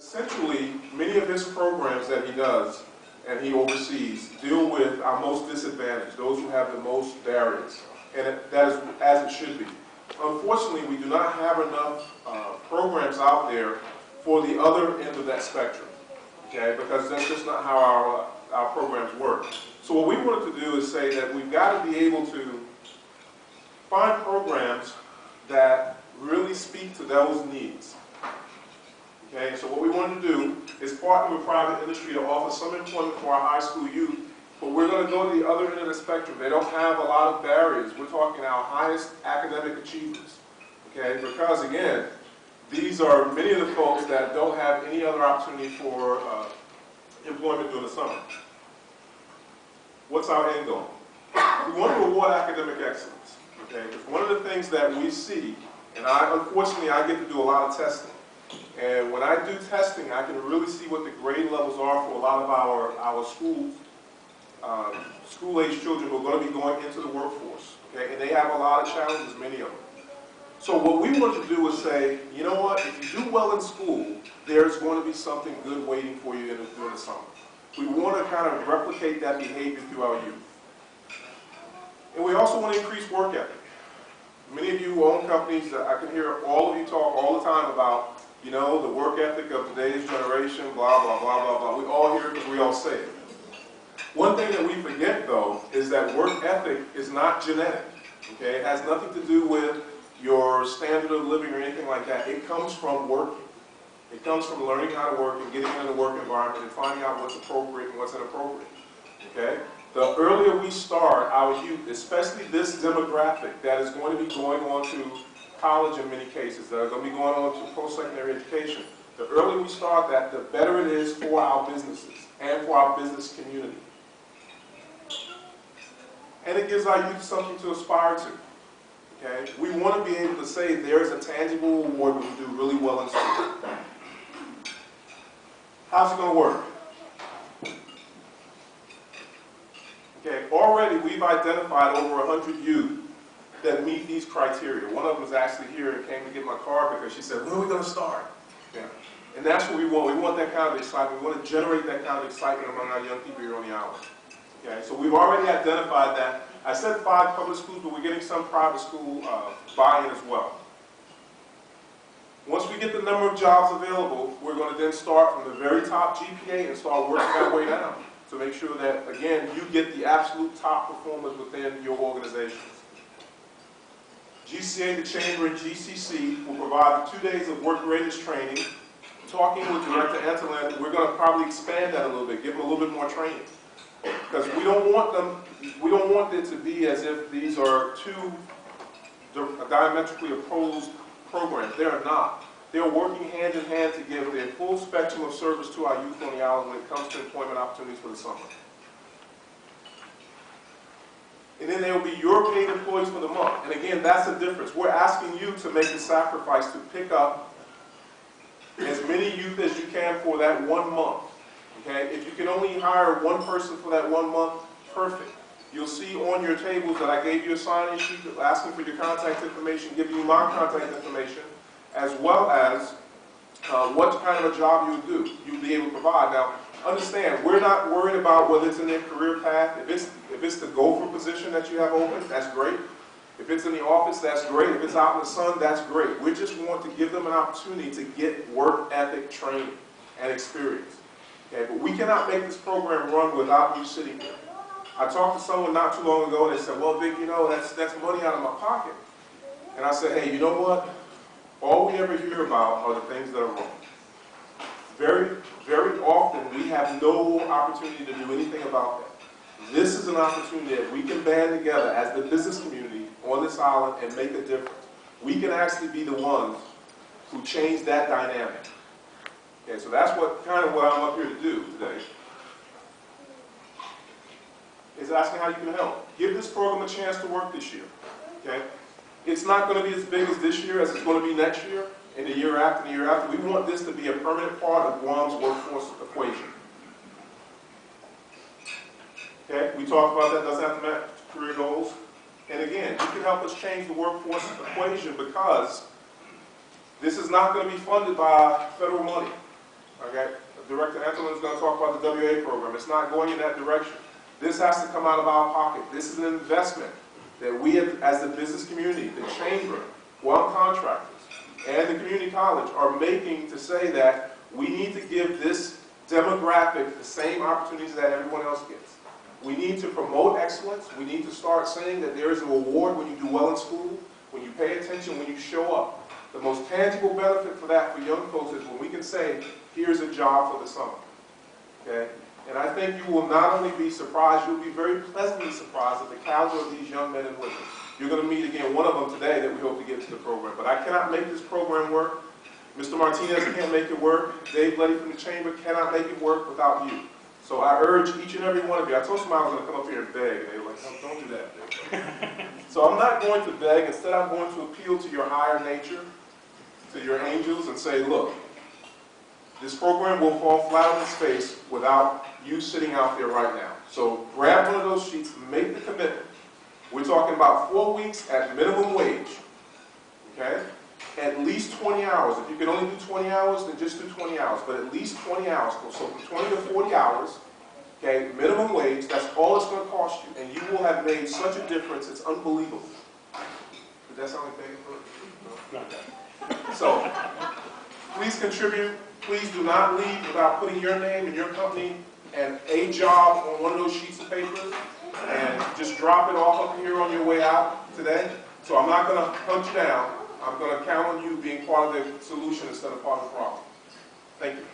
Essentially, many of his programs that he does and he oversees deal with our most disadvantaged, those who have the most barriers, and that is as it should be. Unfortunately, we do not have enough programs out there for the other end of that spectrum, okay, because that's just not how our programs work. So what we wanted to do is say that we've got to be able to find programs that really speak to those needs. Okay, so what we want to do is partner with private industry to offer some employment for our high school youth, but we're going to go to the other end of the spectrum. They don't have a lot of barriers. We're talking our highest academic achievers. Okay, because again, these are many of the folks that don't have any other opportunity for employment during the summer. What's our end goal? We want to reward academic excellence. Okay, because one of the things that we see, and unfortunately I get to do a lot of testing. And when I do testing, I can really see what the grade levels are for a lot of our school-age children who are going to be going into the workforce. Okay? And they have a lot of challenges, many of them. So what we want to do is say, you know what, if you do well in school, there's going to be something good waiting for you during the summer. We want to kind of replicate that behavior through our youth. And we also want to increase work ethic. Many of you who own companies, I can hear all of you talk all the time about, you know, the work ethic of today's generation, blah, blah, blah, blah, blah. We all hear it because we all say it. One thing that we forget, though, is that work ethic is not genetic. Okay? It has nothing to do with your standard of living or anything like that. It comes from working. It comes from learning how to work and getting in the work environment and finding out what's appropriate and what's inappropriate. Okay? The earlier we start our youth, especially this demographic that is going to be going on to college in many cases, that are going to be going on to post-secondary education, the earlier we start that, the better it is for our businesses and for our business community. And it gives our youth something to aspire to. Okay? We want to be able to say there's a tangible reward when we do really well in school. How's it going to work? Okay, already we've identified over 100 youth that meet these criteria. One of them is actually here and came to get my card because she said, when are we going to start? Yeah. And that's what we want. We want that kind of excitement. We want to generate that kind of excitement among our young people here on the island. Okay, so we've already identified that. I said 5 public schools, but we're getting some private school buy-in as well. Once we get the number of jobs available, we're going to then start from the very top GPA and start working our way down to make sure that, again, you get the absolute top performers within your organizations. GCA, the Chamber, and GCC will provide 2 days of work readiness training. Talking with Director Antolin, we're going to probably expand that a little bit, give them a little bit more training. Because we don't want it to be as if these are two diametrically opposed programs. They are not. They're working hand in hand to give the full spectrum of service to our youth on the island when it comes to employment opportunities for the summer. And then there will be your paid employees for the month. And again, that's the difference. We're asking you to make the sacrifice to pick up as many youth as you can for that 1 month. Okay? If you can only hire one person for that 1 month, perfect. You'll see on your tables that I gave you a sign-in sheet asking for your contact information, giving you my contact information, as well as what kind of a job you'll be able to provide. Now, understand, we're not worried about whether it's in their career path. If it's the gopher position that you have open, that's great. If it's in the office, that's great. If it's out in the sun, that's great. We just want to give them an opportunity to get work ethic training and experience. Okay, but we cannot make this program run without you sitting here. I talked to someone not too long ago and they said, well, Vic, you know, that's money out of my pocket. And I said, hey, you know what? All we ever hear about are the things that are wrong. Very, very often we have no opportunity to do anything about that. This is an opportunity that we can band together as the business community on this island and make a difference. We can actually be the ones who change that dynamic. Okay, so that's what I'm up here to do today. Is asking how you can help. Give this program a chance to work this year. Okay? It's not going to be as big as this year as it's going to be next year, and the year after, and the year after. We want this to be a permanent part of Guam's workforce equation. Okay? We talked about that doesn't have to match career goals. And again, you can help us change the workforce equation because this is not going to be funded by federal money. Okay? Director Antolin is going to talk about the WA program. It's not going in that direction. This has to come out of our pocket. This is an investment that we have, as the business community, the chamber, Guam contractors, and the community college are making to say that we need to give this demographic the same opportunities that everyone else gets. We need to promote excellence. We need to start saying that there is a reward when you do well in school, when you pay attention, when you show up. The most tangible benefit for that for young folks is when we can say, here's a job for the summer. Okay? And I think you will not only be surprised, you'll be very pleasantly surprised at the caliber of these young men and women. You're going to meet again one of them today that we hope to get to the program. But I cannot make this program work. Mr. Martinez can't make it work. Dave Letty from the Chamber cannot make it work without you. So I urge each and every one of you. I told somebody I was going to come up here and beg, and they were like, no, don't do that, Dave. So I'm not going to beg. Instead, I'm going to appeal to your higher nature, to your angels, and say, look, this program will fall flat on its face without you sitting out there right now. So grab one of those sheets, make the commitment. We're talking about 4 weeks at minimum wage, okay? At least 20 hours. If you can only do 20 hours, then just do 20 hours, but at least 20 hours. So from 20 to 40 hours, okay, minimum wage, that's all it's going to cost you, and you will have made such a difference, it's unbelievable. Did that sound like paying for it? No. So, please contribute. Please do not leave without putting your name and your company and a job on one of those sheets of paper, and just drop it off up here on your way out today. So I'm not going to hunt you down. I'm going to count on you being part of the solution instead of part of the problem. Thank you.